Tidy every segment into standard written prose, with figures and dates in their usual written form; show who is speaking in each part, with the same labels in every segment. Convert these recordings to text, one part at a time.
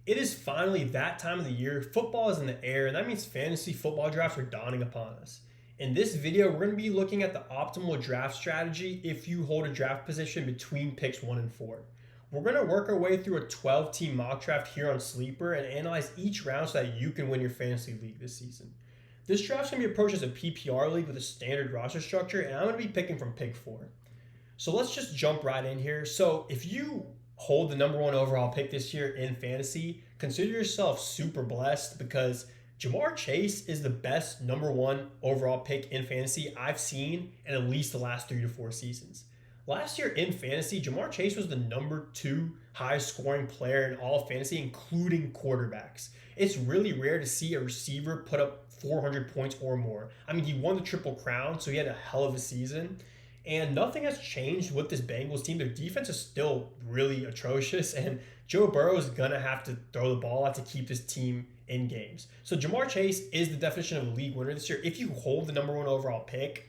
Speaker 1: It is finally that time of the year. Football is in the air, and that means fantasy football drafts are dawning upon us. In this video, we're going to be looking at the optimal draft strategy if you hold a draft position between picks 1 and 4. We're going to work our way through a 12-team mock draft here on Sleeper and analyze each round so that you can win your fantasy league this season. This draft's going to be approached as a PPR league with a standard roster structure, and I'm going to be picking from pick 4. So let's just jump right in here. So if you hold the number 1 overall pick this year in fantasy, consider yourself super blessed because Ja'Marr Chase is the best number 1 overall pick in fantasy I've seen in at least the last 3 to 4 seasons. Last year in fantasy, Ja'Marr Chase was the number 2 highest scoring player in all of fantasy, including quarterbacks. It's really rare to see a receiver put up 400 points or more. I mean, he won the Triple Crown, so he had a hell of a season. And nothing has changed with this Bengals team. Their defense is still really atrocious, and Joe Burrow is going to have to throw the ball out to keep this team in games. So Ja'Marr Chase is the definition of a league winner this year. If you hold the number 1 overall pick,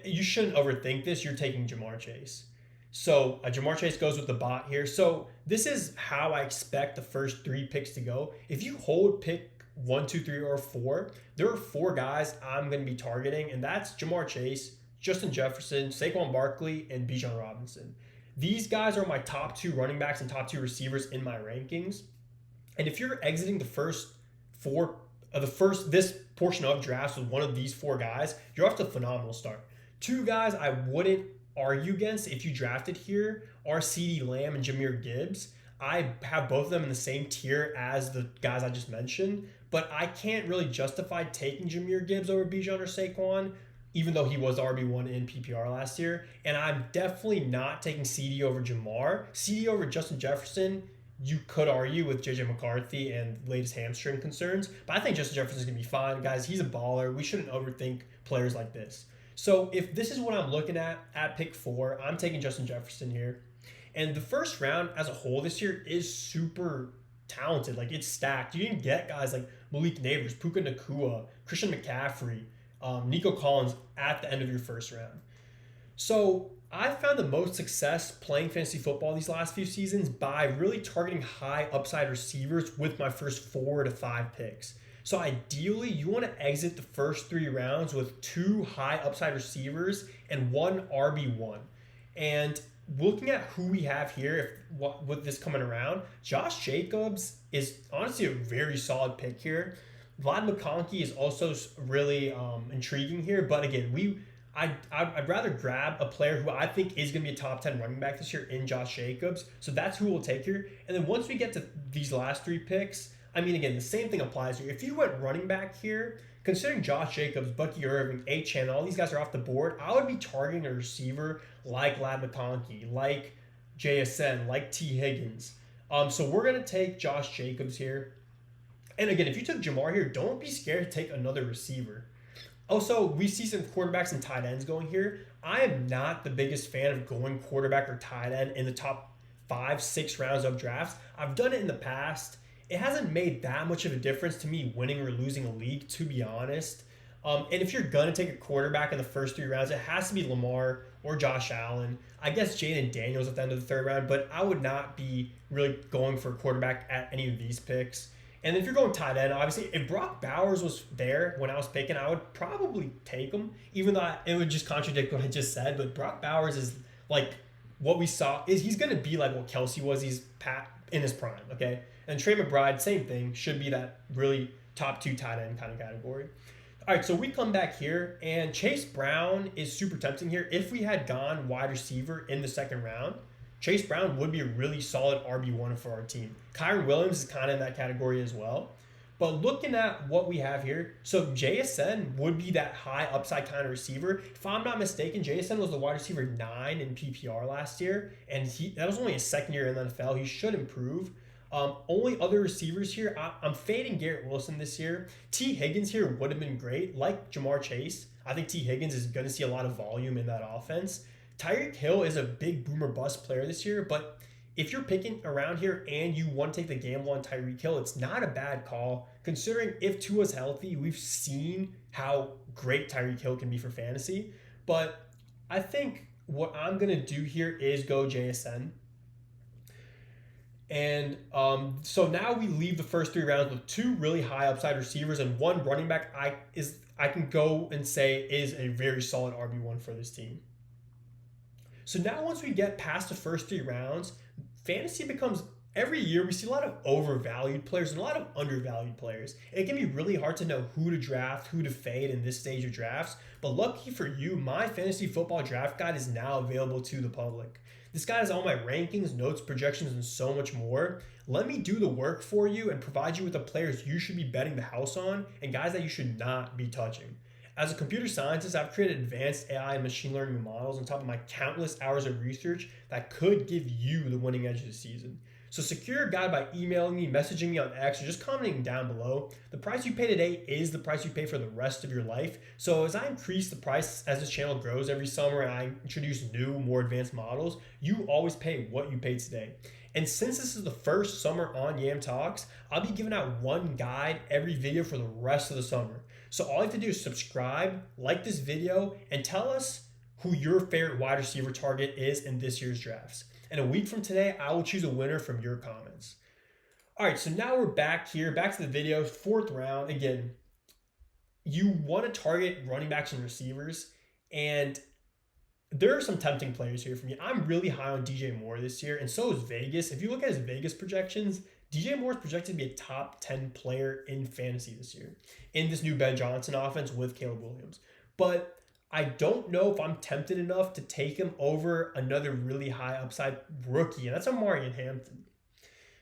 Speaker 1: you shouldn't overthink this. You're taking Ja'Marr Chase. So Ja'Marr Chase goes with the bot here. So this is how I expect the first 3 picks to go. If you hold pick 1, 2, 3, or 4, there are 4 guys I'm going to be targeting, and that's Ja'Marr Chase, Justin Jefferson, Saquon Barkley, and Bijan Robinson. These guys are my top 2 running backs and top 2 receivers in my rankings. And if you're exiting the first 4 this portion of drafts with one of these 4 guys, you're off to a phenomenal start. 2 guys I wouldn't argue against if you drafted here are CeeDee Lamb and Jahmyr Gibbs. I have both of them in the same tier as the guys I just mentioned, but I can't really justify taking Jahmyr Gibbs over Bijan or Saquon, even though he was RB1 in PPR last year. And I'm definitely not taking CD over Ja'Marr. CD over Justin Jefferson, you could argue with JJ McCarthy and latest hamstring concerns, but I think Justin Jefferson's going to be fine. Guys, he's a baller. We shouldn't overthink players like this. So if this is what I'm looking at pick 4, I'm taking Justin Jefferson here. And the first round as a whole this year is super talented. Like, it's stacked. You didn't get guys like Malik Neighbors, Puka Nacua, Christian McCaffrey, Nico Collins at the end of your first round. So I've found the most success playing fantasy football these last few seasons by really targeting high upside receivers with my first 4 to 5 picks. So ideally, you want to exit the first 3 rounds with 2 high upside receivers and 1 RB1. And looking at who we have here, with this coming around, Josh Jacobs is honestly a very solid pick here. Vlad McConkey is also really intriguing here, but again, I'd rather grab a player who I think is going to be a top 10 running back this year in Josh Jacobs. So that's who we'll take here. And then once we get to these last 3 picks, I mean, again, the same thing applies here. If you went running back here, considering Josh Jacobs, Bucky Irving, Achane, all these guys are off the board, I would be targeting a receiver like Vlad McConkey, like JSN, like T. Higgins. So we're going to take Josh Jacobs here. And again, if you took Ja'Marr here, don't be scared to take another receiver. Also, we see some quarterbacks and tight ends going here. I am not the biggest fan of going quarterback or tight end in the top 5, 6 rounds of drafts. I've done it in the past. It hasn't made that much of a difference to me winning or losing a league, to be honest. And if you're going to take a quarterback in the first 3 rounds, it has to be Lamar or Josh Allen. I guess Jaden Daniels at the end of the 3rd round, but I would not be really going for a quarterback at any of these picks. And if you're going tight end, obviously, if Brock Bowers was there when I was picking, I would probably take him, even though it would just contradict what I just said. But Brock Bowers is like what we saw. He's going to be like what Kelsey was. He's in his prime, okay? And Trey McBride, same thing, should be that really top 2 tight end kind of category. All right, so we come back here, and Chase Brown is super tempting here. If we had gone wide receiver in the 2nd round, Chase Brown would be a really solid RB1 for our team. Kyren Williams is kind of in that category as well. But looking at what we have here, so JSN would be that high upside kind of receiver. If I'm not mistaken, JSN was the wide receiver 9 in PPR last year, and that was only his 2nd year in the NFL. He should improve. Only other receivers here, I'm fading Garrett Wilson this year. T. Higgins here would have been great. Like Ja'Marr Chase, I think T. Higgins is going to see a lot of volume in that offense. Tyreek Hill is a big boomer bust player this year, but if you're picking around here and you want to take the gamble on Tyreek Hill, it's not a bad call. Considering if Tua's healthy, we've seen how great Tyreek Hill can be for fantasy. But I think what I'm going to do here is go JSN. And so now we leave the first 3 rounds with 2 really high upside receivers and 1 running back I can go and say is a very solid RB1 for this team. So now once we get past the first 3 rounds, fantasy becomes every year we see a lot of overvalued players and a lot of undervalued players. It can be really hard to know who to draft, who to fade in this stage of drafts. But lucky for you, my fantasy football draft guide is now available to the public. This guide has all my rankings, notes, projections, and so much more. Let me do the work for you and provide you with the players you should be betting the house on and guys that you should not be touching. As a computer scientist, I've created advanced AI and machine learning models on top of my countless hours of research that could give you the winning edge of the season. So secure your guide by emailing me, messaging me on X, or just commenting down below. The price you pay today is the price you pay for the rest of your life. So as I increase the price as this channel grows every summer and I introduce new, more advanced models, you always pay what you pay today. And since this is the first summer on Yam Talks, I'll be giving out one guide every video for the rest of the summer. So all you have to do is subscribe, like this video, and tell us who your favorite wide receiver target is in this year's drafts. And a week from today, I will choose a winner from your comments. All right, so now we're back here, back to the video, 4th round. Again, you want to target running backs and receivers, and there are some tempting players here for me. I'm really high on DJ Moore this year, and so is Vegas. If you look at his Vegas projections, DJ Moore is projected to be a top 10 player in fantasy this year in this new Ben Johnson offense with Caleb Williams. But I don't know if I'm tempted enough to take him over another really high upside rookie, and that's Omarion Hampton.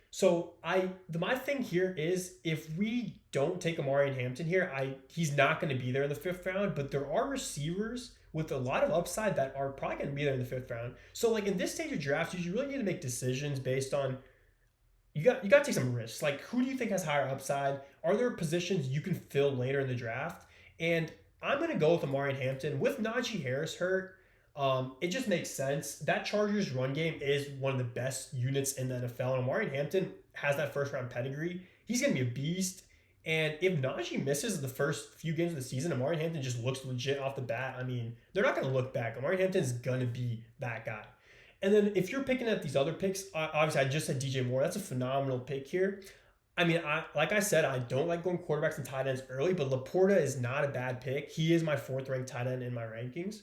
Speaker 1: So my thing here is if we don't take Omarion Hampton here, he's not going to be there in the 5th round, but there are receivers with a lot of upside that are probably going to be there in the 5th round. So like in this stage of drafts, you really need to make decisions based on you got to take some risks. Like who do you think has higher upside? Are there positions you can fill later in the draft? And I'm going to go with Omarion Hampton. With Najee Harris hurt, it just makes sense. That Chargers run game is one of the best units in the NFL. And Omarion Hampton has that first round pedigree. He's going to be a beast. And if Najee misses the first few games of the season, Omarion Hampton just looks legit off the bat. I mean, they're not going to look back. Omarion Hampton is going to be that guy. And then if you're picking at these other picks, obviously I just said DJ Moore. That's a phenomenal pick here. I mean, like I said, I don't like going quarterbacks and tight ends early, but Laporta is not a bad pick. He is my 4th ranked tight end in my rankings.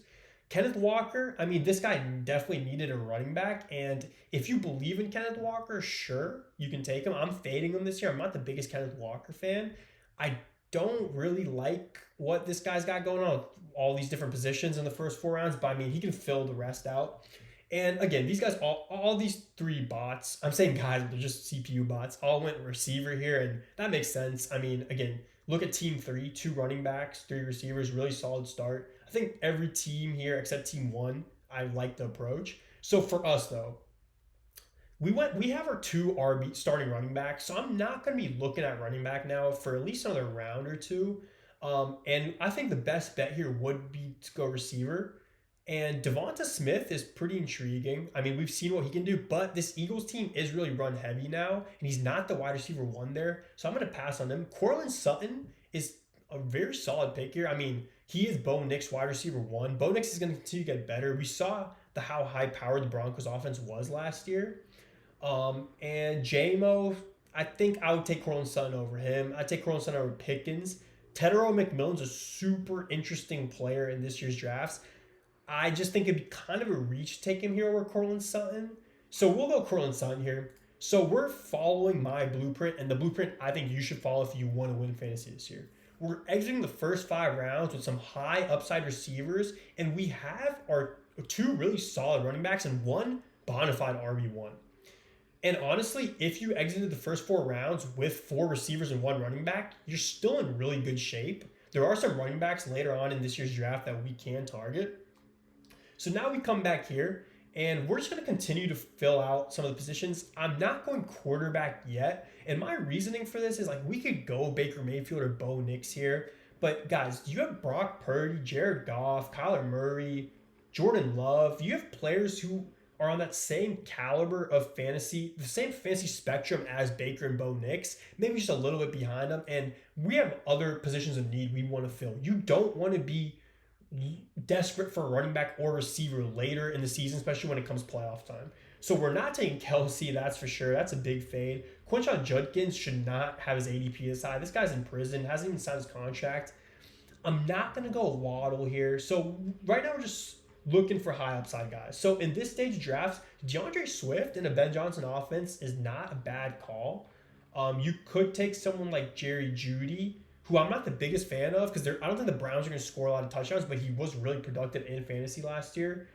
Speaker 1: Kenneth Walker, I mean, this guy definitely needed a running back. And if you believe in Kenneth Walker, sure, you can take him. I'm fading him this year. I'm not the biggest Kenneth Walker fan. I don't really like what this guy's got going on, all these different positions in the first 4 rounds, but I mean, he can fill the rest out. And again, these guys, all these 3 bots, I'm saying guys, they're just CPU bots, all went receiver here, and that makes sense. I mean, again, look at team 3, 2 running backs, 3 receivers, really solid start. I think every team here except team 1, I like the approach. So for us though, we have our 2 RB starting running backs, so I'm not going to be looking at running back now for at least another round or 2. And I think the best bet here would be to go receiver. And Devonta Smith is pretty intriguing. I mean, we've seen what he can do, but this Eagles team is really run heavy now, and he's not the wide receiver 1 there. So I'm going to pass on him. Courtland Sutton is a very solid pick here. I mean, he is Bo Nix wide receiver 1. Bo Nix is going to continue to get better. We saw how high-powered the Broncos offense was last year. And JMO, I think I would take Courtland Sutton over him. I'd take Courtland Sutton over Pickens. Tedero McMillan's a super interesting player in this year's drafts. I just think it'd be kind of a reach to take him here over Courtland Sutton. So we'll go Courtland Sutton here. So we're following my blueprint, and the blueprint I think you should follow if you want to win fantasy this year. We're exiting the first 5 rounds with some high upside receivers, and we have our 2 really solid running backs and 1 bona fide RB1. And honestly, if you exited the first 4 rounds with 4 receivers and 1 running back, you're still in really good shape. There are some running backs later on in this year's draft that we can target. So now we come back here, and we're just going to continue to fill out some of the positions. I'm not going quarterback yet, and my reasoning for this is like we could go Baker Mayfield or Bo Nix here, but guys, you have Brock Purdy, Jared Goff, Kyler Murray, Jordan Love. You have players who are on that same caliber of fantasy, the same fantasy spectrum as Baker and Bo Nix, maybe just a little bit behind them, and we have other positions of need we want to fill. You don't want to be desperate for a running back or receiver later in the season, especially when it comes playoff time. So we're not taking Kelsey, that's for sure. That's a big fade. Quinshon Judkins should not have his ADP this high. This guy's in prison, hasn't even signed his contract. I'm not going to go Waddle here. So right now we're just looking for high upside guys. So in this stage of drafts, DeAndre Swift in a Ben Johnson offense is not a bad call. You could take someone like Jerry Jeudy, who I'm not the biggest fan of because I don't think the Browns are going to score a lot of touchdowns, but he was really productive in fantasy last year.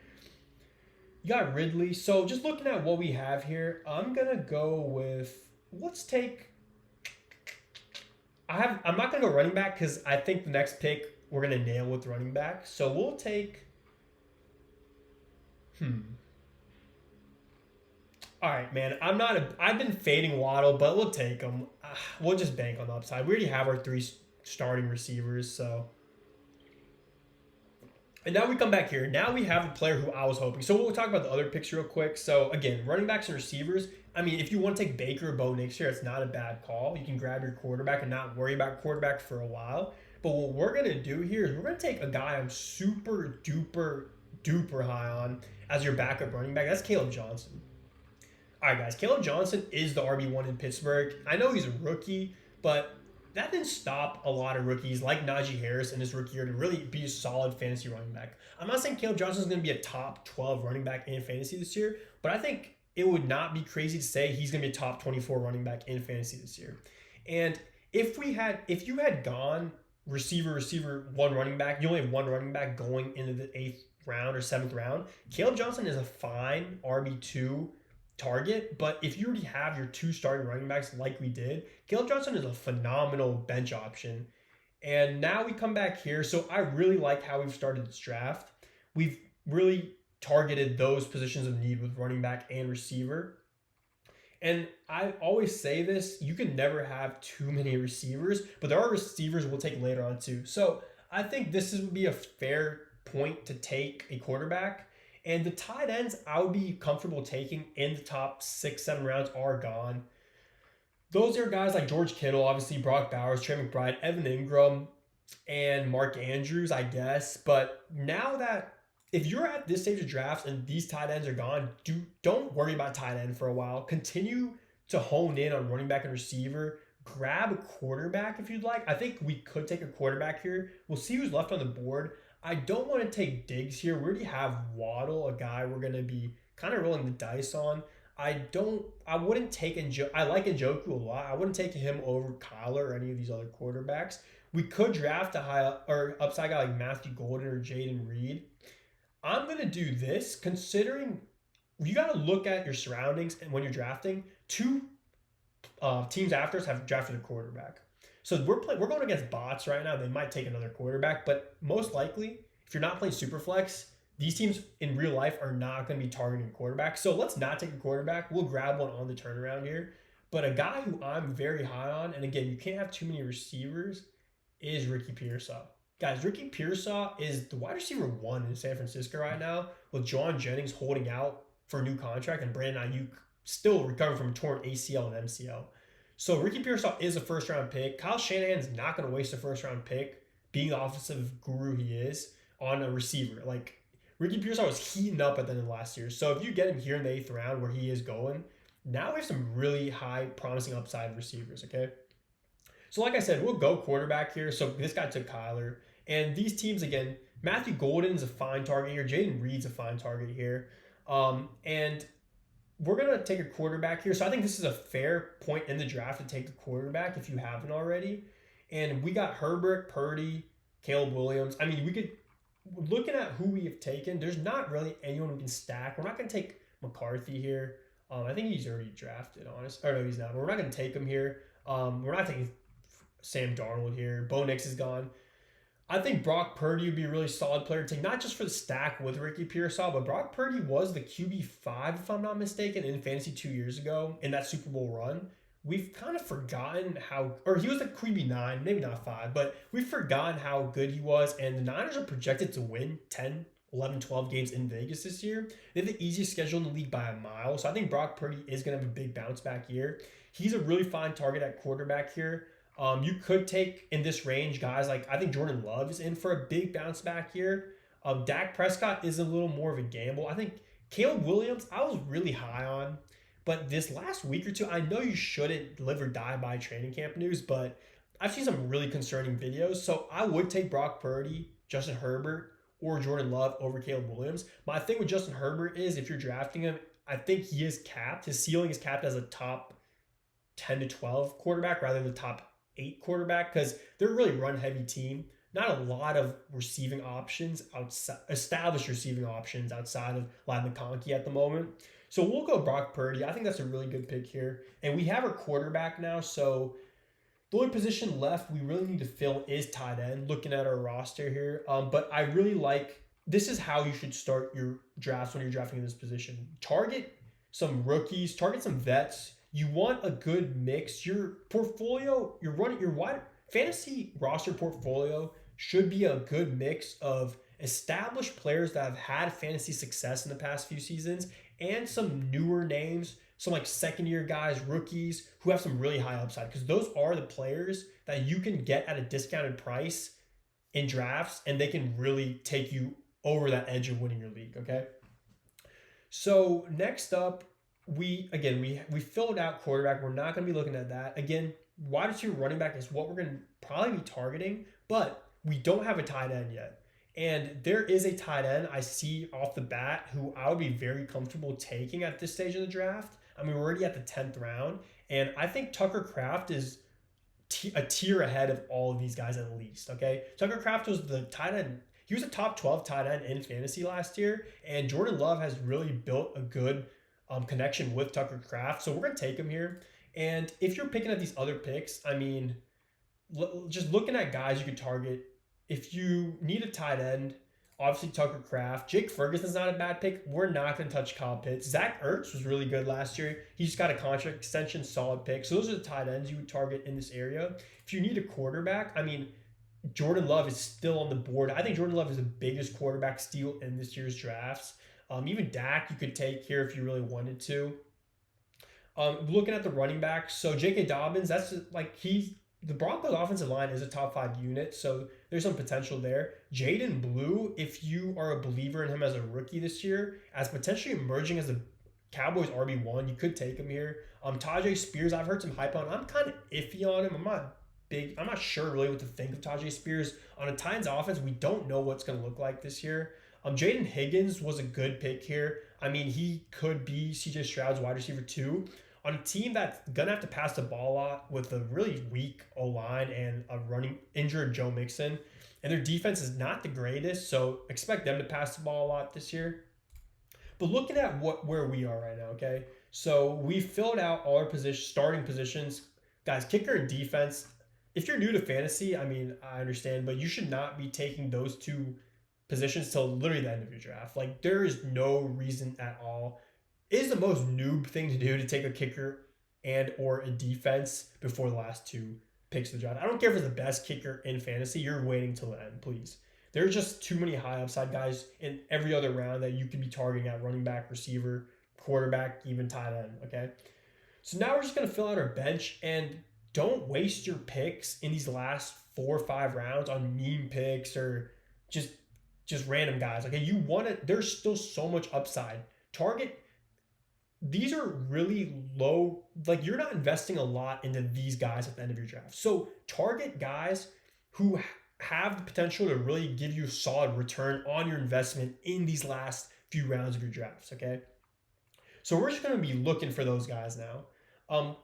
Speaker 1: You got Ridley. So just looking at what we have here, I'm going to go with, let's take, I'm not going to go running back because I think the next pick we're going to nail with running back. So we'll take, all right, man. I've been fading Waddle, but we'll take him. We'll just bank on the upside. We already have our 3 starting receivers, so. And now we come back here. Now we have a player who I was hoping. So we'll talk about the other picks real quick. So again, running backs and receivers. I mean, if you want to take Baker or Bo Nix here, it's not a bad call. You can grab your quarterback and not worry about quarterback for a while. But what we're going to do here is we're going to take a guy I'm super duper high on as your backup running back. That's Caleb Johnson. All right, guys. Caleb Johnson is the RB1 in Pittsburgh. I know he's a rookie, but that didn't stop a lot of rookies like Najee Harris in his rookie year to really be a solid fantasy running back. I'm not saying Caleb Johnson is going to be a top 12 running back in fantasy this year, but I think it would not be crazy to say he's going to be a top 24 running back in fantasy this year. And if you had gone receiver, one running back, you only have one running back going into the 8th round or 7th round, Caleb Johnson is a fine RB2 target, but if you already have your 2 starting running backs like we did, Caleb Johnson is a phenomenal bench option. And now we come back here. So I really like how we've started this draft. We've really targeted those positions of need with running back and receiver. And I always say this, you can never have too many receivers, but there are receivers we'll take later on too. So I think this would be a fair point to take a quarterback. And the tight ends I would be comfortable taking in the top 6-7 rounds are gone. Those are guys like George Kittle, obviously Brock Bowers, Trey McBride, Evan Ingram, and Mark Andrews, I guess. But now that if you're at this stage of drafts and these tight ends are gone, don't worry about tight end for a while. Continue to hone in on running back and receiver. Grab a quarterback if you'd like. I think we could take a quarterback here. We'll see who's left on the board. I don't want to take Diggs here. We already have Waddle, a guy we're going to be kind of rolling the dice on. I wouldn't take I like Njoku a lot. I wouldn't take him over Kyler or any of these other quarterbacks. We could draft a high or upside guy like Matthew Golden or Jaden Reed. I'm going to do this considering you got to look at your surroundings and when you're drafting. 2 teams after us have drafted a quarterback. So we're going against bots right now. They might take another quarterback, but most likely, if you're not playing Superflex, these teams in real life are not going to be targeting quarterback. So let's not take a quarterback. We'll grab one on the turnaround here. But a guy who I'm very high on, and again, you can't have too many receivers, is Ricky Pearsall. Guys, Ricky Pearsall is the wide receiver 1 in San Francisco right now, with John Jennings holding out for a new contract and Brandon Ayuk still recovering from a torn ACL and MCL. So Ricky Pearsall is a first-round pick. Kyle Shanahan's not going to waste a first-round pick, being the offensive guru he is, on a receiver. Like, Ricky Pearsall was heating up at the end of last year. So if you get him here in the 8th round where he is going, now we have some really high promising upside receivers, okay? So like I said, we'll go quarterback here. So this guy took Kyler. And these teams, again, Matthew Golden is a fine target here. Jaden Reed's a fine target here. And we're going to take a quarterback here. So I think this is a fair point in the draft to take a quarterback if you haven't already. And we got Herbert, Purdy, Caleb Williams. I mean, looking at who we have taken, there's not really anyone we can stack. We're not going to take McCarthy here. I think he's already drafted, honestly. Or no, he's not. But we're not going to take him here. We're not taking Sam Darnold here. Bo Nix is gone. I think Brock Purdy would be a really solid player to take, not just for the stack with Ricky Pearsall, but Brock Purdy was the QB5, if I'm not mistaken, in fantasy 2 years ago in that Super Bowl run. We've kind of forgotten or he was the QB9, maybe not 5, but we've forgotten how good he was, and the Niners are projected to win 10, 11, 12 games in Vegas this year. They have the easiest schedule in the league by a mile, so I think Brock Purdy is going to have a big bounce back year. He's a really fine target at quarterback here. You could take in this range guys like I think Jordan Love is in for a big bounce back year. Dak Prescott is a little more of a gamble. I think Caleb Williams, I was really high on, but this last week or two, I know you shouldn't live or die by training camp news, but I've seen some really concerning videos. So I would take Brock Purdy, Justin Herbert, or Jordan Love over Caleb Williams. My thing with Justin Herbert is if you're drafting him, I think he is capped. His ceiling is capped as a top 10 to 12 quarterback rather than the top 8 quarterback because they're a really run heavy team. Not a lot of receiving options outside, established receiving options outside of Ladd McConkey at the moment. So we'll go Brock Purdy. I think that's a really good pick here. And we have our quarterback now. So the only position left we really need to fill is tight end, looking at our roster here. But I really like, this is how you should start your drafts when you're drafting in this position. Target some rookies, target some vets. You want a good mix. Your portfolio, your wide fantasy roster portfolio should be a good mix of established players that have had fantasy success in the past few seasons and some newer names, some like second year guys, rookies who have some really high upside because those are the players that you can get at a discounted price in drafts and they can really take you over that edge of winning your league, okay? So next up, we filled out quarterback. We're not going to be looking at that. Again, wide receiver running back is what we're going to probably be targeting, but we don't have a tight end yet. And there is a tight end I see off the bat who I would be very comfortable taking at this stage of the draft. I mean, we're already at the 10th round, and I think Tucker Kraft is a tier ahead of all of these guys at least, okay? Tucker Kraft was the tight end. He was a top 12 tight end in fantasy last year, and Jordan Love has really built a good connection with Tucker Kraft, so we're going to take him here. And if you're picking at these other picks, I mean, just looking at guys you could target, if you need a tight end, obviously Tucker Kraft. Jake Ferguson's not a bad pick. We're not going to touch Kyle Pitts. Zach Ertz was really good last year. He just got a contract extension, solid pick. So those are the tight ends you would target in this area. If you need a quarterback, I mean, Jordan Love is still on the board. I think Jordan Love is the biggest quarterback steal in this year's drafts. Even Dak you could take here if you really wanted to. Looking at the running backs, so J.K. Dobbins, that's like the Broncos offensive line is a top 5 unit, so there's some potential there. Jaden Blue, if you are a believer in him as a rookie this year, as potentially emerging as a Cowboys RB1, you could take him here. Tajay Spears, I've heard some hype on. I'm kind of iffy on him. I'm not sure really what to think of Tajay Spears. On a Titans offense, we don't know what's going to look like this year. Jaden Higgins was a good pick here. I mean, he could be CJ Stroud's wide receiver too. On a team that's going to have to pass the ball a lot with a really weak O-line and a injured Joe Mixon. And their defense is not the greatest, so expect them to pass the ball a lot this year. But looking at where we are right now, okay? So we filled out all our starting positions. Guys, kicker and defense. If you're new to fantasy, I mean, I understand, but you should not be taking those two positions till literally the end of your draft. Like, there is no reason at all. It is the most noob thing to do to take a kicker and or a defense before the last two picks of the draft. I don't care if it's the best kicker in fantasy. You're waiting till the end, please. There are just too many high upside guys in every other round that you could be targeting at running back, receiver, quarterback, even tight end, okay? So now we're just going to fill out our bench, and don't waste your picks in these last 4 or 5 rounds on meme picks or just random guys. Okay, you want it. There's still so much upside. Target. These are really low. Like, you're not investing a lot into these guys at the end of your draft. So target guys who have the potential to really give you a solid return on your investment in these last few rounds of your drafts. Okay. So we're just going to be looking for those guys now.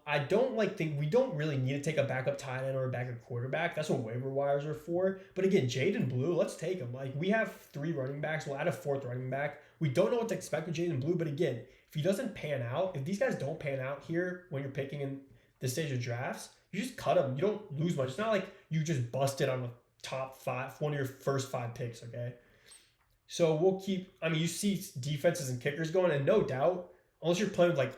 Speaker 1: I don't think we don't really need to take a backup tight end or a backup quarterback. That's what waiver wires are for. But again, Jaden Blue, let's take him. Like, we have 3 running backs. We'll add a 4th running back. We don't know what to expect with Jaden Blue, but again, if he doesn't pan out, if these guys don't pan out here when you're picking in this stage of drafts, you just cut them. You don't lose much. It's not like you just busted on the top 5, one of your first 5 picks, okay? So we'll keep, I mean, you see defenses and kickers going, and no doubt, unless you're playing with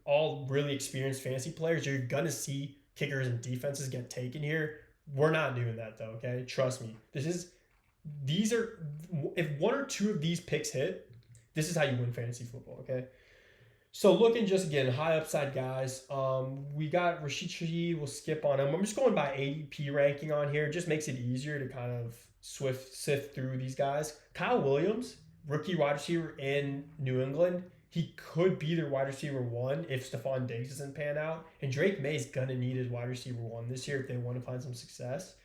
Speaker 1: all really experienced fantasy players, you're going to see kickers and defenses get taken here. We're not doing that though, okay? Trust me. If 1 or 2 of these picks hit, this is how you win fantasy football, okay? So looking just, again, high upside guys. We got Rashid Shaheed. We'll skip on him. I'm just going by ADP ranking on here. It just makes it easier to kind of sift through these guys. Kyle Williams, rookie wide receiver in New England. He could be their wide receiver one if Stephon Diggs doesn't pan out. And Drake May's going to need his wide receiver one this year if they want to find some success.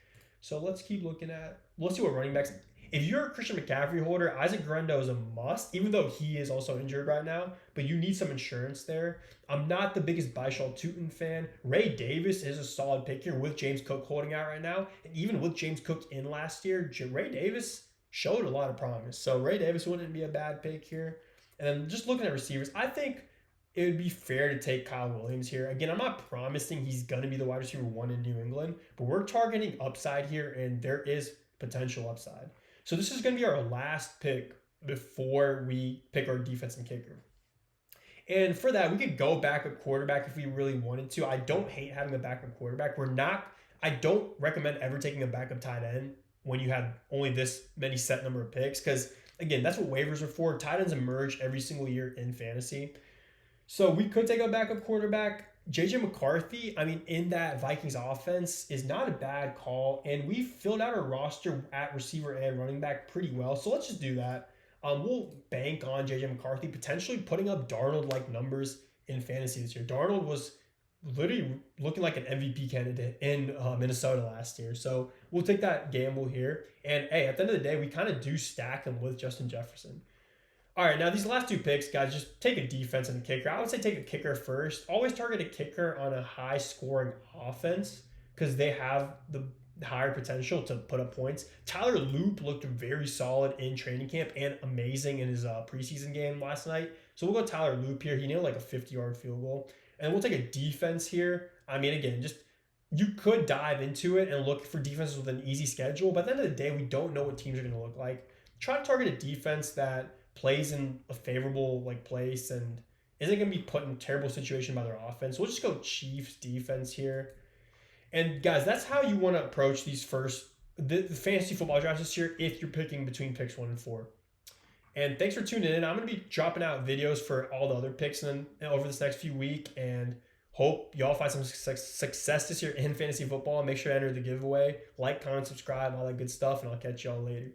Speaker 1: So let's keep looking at, let's see what running backs. If you're a Christian McCaffrey holder, Isaac Guerendo is a must, even though he is also injured right now, but you need some insurance there. I'm not the biggest Bishal Tootin fan. Ray Davis is a solid pick here with James Cook holding out right now. And even with James Cook in last year, Ray Davis showed a lot of promise. So Ray Davis wouldn't be a bad pick here. And then just looking at receivers, I think it would be fair to take Kyle Williams here. Again, I'm not promising he's going to be the wide receiver one in New England, but we're targeting upside here, and there is potential upside. So this is going to be our last pick before we pick our defense and kicker. And for that, we could go back at quarterback if we really wanted to. I don't hate having a backup quarterback. I don't recommend ever taking a backup tight end when you have only this many set number of picks, because again, that's what waivers are for. Tight ends emerge every single year in fantasy. So we could take a backup quarterback. JJ McCarthy, I mean, in that Vikings offense is not a bad call. And we filled out our roster at receiver and running back pretty well. So let's just do that. We'll bank on JJ McCarthy potentially putting up Darnold-like numbers in fantasy this year. Darnold was literally looking like an MVP candidate in Minnesota last year. So we'll take that gamble here. And hey, at the end of the day, we kind of do stack him with Justin Jefferson. All right, now these last two picks, guys, just take a defense and a kicker. I would say take a kicker first. Always target a kicker on a high-scoring offense because they have the higher potential to put up points. Tyler Loop looked very solid in training camp and amazing in his preseason game last night. So we'll go Tyler Loop here. He nailed like a 50-yard field goal. And we'll take a defense here. I mean, again, just you could dive into it and look for defenses with an easy schedule. But at the end of the day, we don't know what teams are going to look like. Try to target a defense that plays in a favorable place and isn't going to be put in a terrible situation by their offense. We'll just go Chiefs defense here. And guys, that's how you want to approach these the fantasy football drafts this year if you're picking between picks 1 and 4. And thanks for tuning in. I'm going to be dropping out videos for all the other picks and over this next few weeks, and hope y'all find some success this year in fantasy football. Make sure to enter the giveaway, like, comment, subscribe, all that good stuff, and I'll catch y'all later.